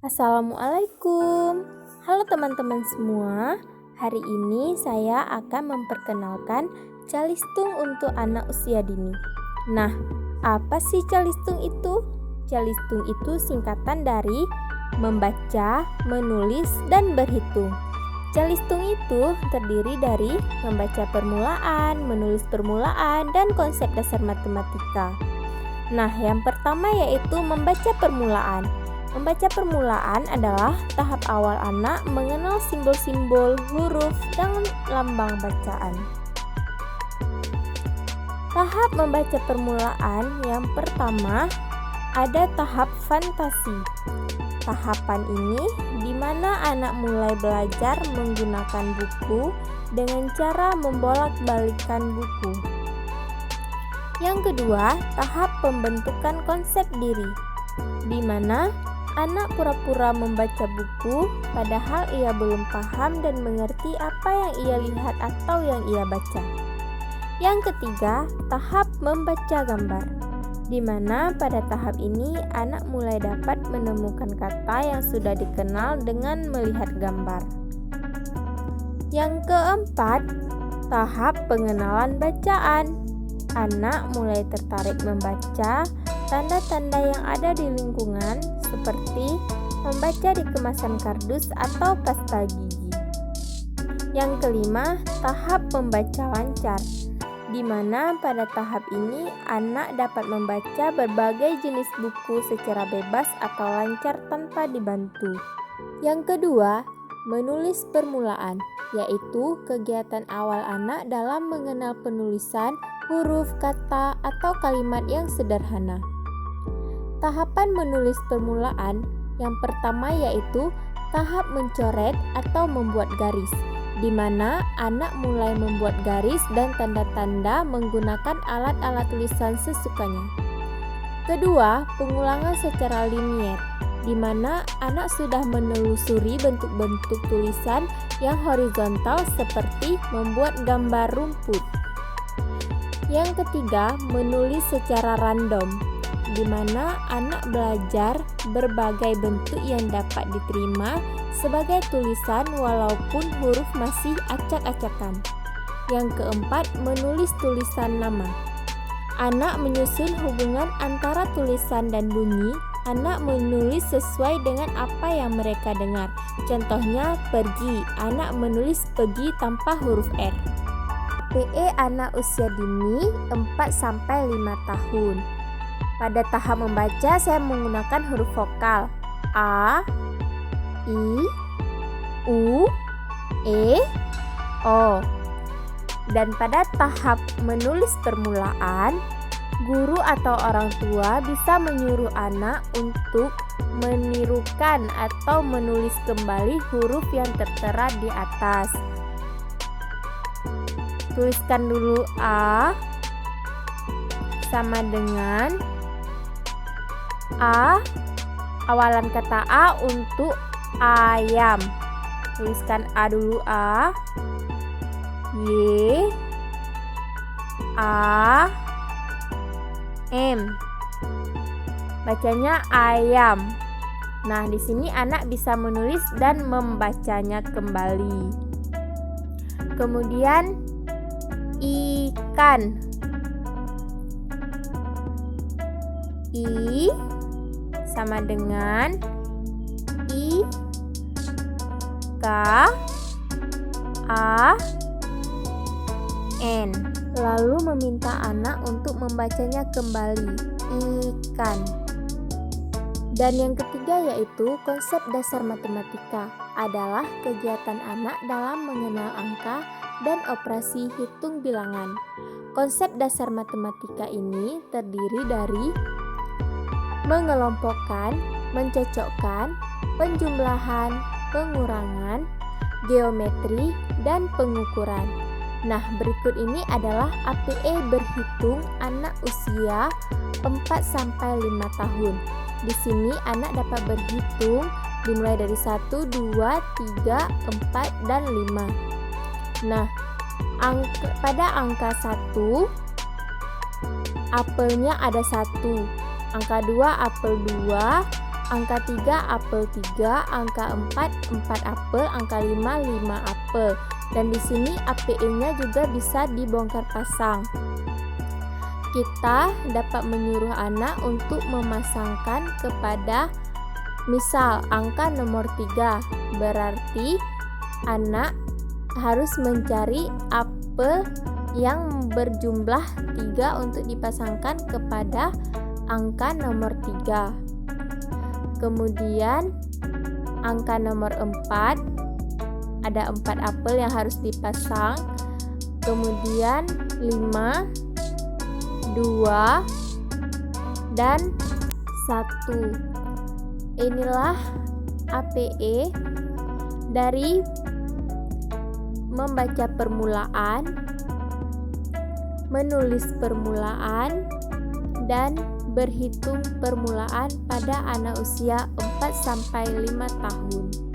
Assalamualaikum. Halo teman-teman semua. Hari ini saya akan memperkenalkan calistung untuk anak usia dini. Nah, apa sih calistung itu? Calistung itu singkatan dari membaca, menulis, dan berhitung. Calistung itu terdiri dari membaca permulaan, menulis permulaan, dan konsep dasar matematika. Nah, yang pertama yaitu membaca permulaan. Membaca permulaan adalah tahap awal anak mengenal simbol-simbol, huruf, dan lambang bacaan. Tahap membaca permulaan yang pertama ada tahap fantasi. Tahapan ini di mana anak mulai belajar menggunakan buku dengan cara membolak-balikkan buku. Yang kedua, tahap pembentukan konsep diri, di mana anak pura-pura membaca buku, padahal ia belum paham dan mengerti apa yang ia lihat atau yang ia baca. Yang ketiga, tahap membaca gambar, di mana pada tahap ini anak mulai dapat menemukan kata yang sudah dikenal dengan melihat gambar. Yang keempat, tahap pengenalan bacaan. Anak mulai tertarik membaca tanda-tanda yang ada di lingkungan seperti membaca di kemasan kardus atau pasta gigi. Yang kelima, tahap membaca lancar, di mana pada tahap ini anak dapat membaca berbagai jenis buku secara bebas atau lancar tanpa dibantu. Yang kedua, menulis permulaan, yaitu kegiatan awal anak dalam mengenal penulisan, huruf, kata, atau kalimat yang sederhana. Tahapan menulis permulaan yang pertama yaitu tahap mencoret atau membuat garis, di mana anak mulai membuat garis dan tanda-tanda menggunakan alat-alat tulisan sesukanya. Kedua, pengulangan secara linier, di mana anak sudah menelusuri bentuk-bentuk tulisan yang horizontal seperti membuat gambar rumput. Yang ketiga, menulis secara random, di mana anak belajar berbagai bentuk yang dapat diterima sebagai tulisan walaupun huruf masih acak-acakan. Yang keempat, menulis tulisan nama. Anak menyusun hubungan antara tulisan dan bunyi. Anak menulis sesuai dengan apa yang mereka dengar. Contohnya, pergi. Anak menulis pergi tanpa huruf R. PE anak usia dini 4-5 tahun. Pada tahap membaca saya menggunakan huruf vokal A, I, U, E, O. Dan pada tahap menulis permulaan, guru atau orang tua bisa menyuruh anak untuk menirukan atau menulis kembali huruf yang tertera di atas. Tuliskan dulu A sama dengan A, awalan kata A untuk ayam. Tuliskan A dulu A. Y, A, M. Bacanya ayam. Nah, di sini anak bisa menulis dan membacanya kembali. Kemudian ikan. I sama dengan I, K, A, N. Lalu meminta anak untuk membacanya kembali, ikan. Dan yang ketiga yaitu konsep dasar matematika adalah kegiatan anak dalam mengenal angka dan operasi hitung bilangan. Konsep dasar matematika ini terdiri dari mengelompokkan, mencocokkan, penjumlahan, pengurangan, geometri, dan pengukuran. Nah, berikut ini adalah APE berhitung anak usia 4-5 tahun. Di sini anak dapat berhitung dimulai dari 1, 2, 3, 4, dan 5. Nah, pada angka 1, apelnya ada 1. Angka 2, apel 2. Angka 3, apel 3, angka 4, 4 apel, angka 5, 5 apel. Dan di sini APE-nya juga bisa dibongkar pasang. Kita dapat menyuruh anak untuk memasangkan kepada misal angka nomor 3. Berarti anak harus mencari apel yang berjumlah 3 untuk dipasangkan kepada angka nomor 3. Kemudian angka nomor 4, ada 4 apel yang harus dipasang. Kemudian 5, 2, dan 1. Inilah APE dari membaca permulaan, menulis permulaan, dan berhitung permulaan pada anak usia 4-5 tahun.